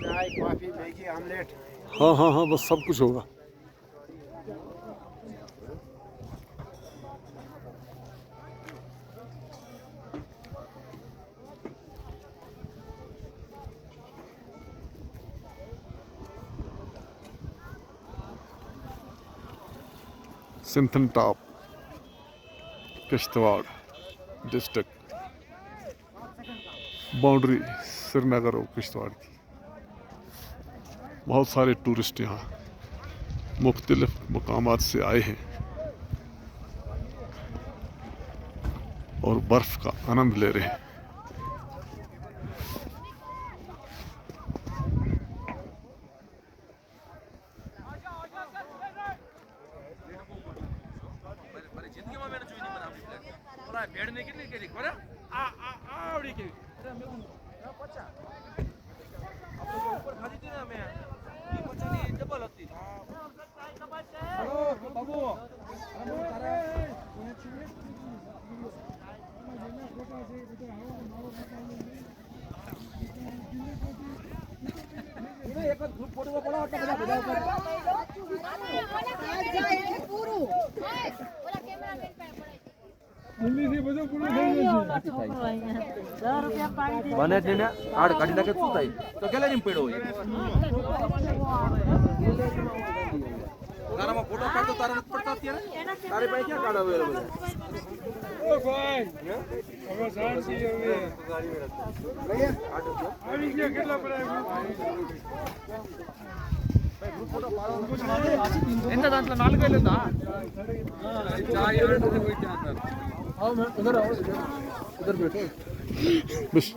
चाय coffee Maggi omelette. हाँ हाँ हाँ, बस सब कुछ होगा। Sinthan top, Kishtwar district, boundary Srinagar और किश्तवाड़ की। बहुत सारे टूरिस्ट यहाँ मुख्तलिफ मकामात से आए हैं और बर्फ़ का आनंद ले रहे हैं। બને છે ને આડ કાઢી નાખે શું થાય તો કેટલા જેમ પડ્યો હોય તારામાં ફોટો પાડતો તારા નથી પડતા અત્યારે તારી પાસે ક્યાં કાર્ડ અવેલેબલ છે ઓ ભાઈ હવે શાંતિ હવે લઈએ આવી ગયા કેટલા પડ્યા ફોટો પાડો ఎంత దాంట్లో 4 వేలేదా చాయ్ ఎవరు పోయి అంటారు आओ मैं उधर आओ उधर बैठो बस।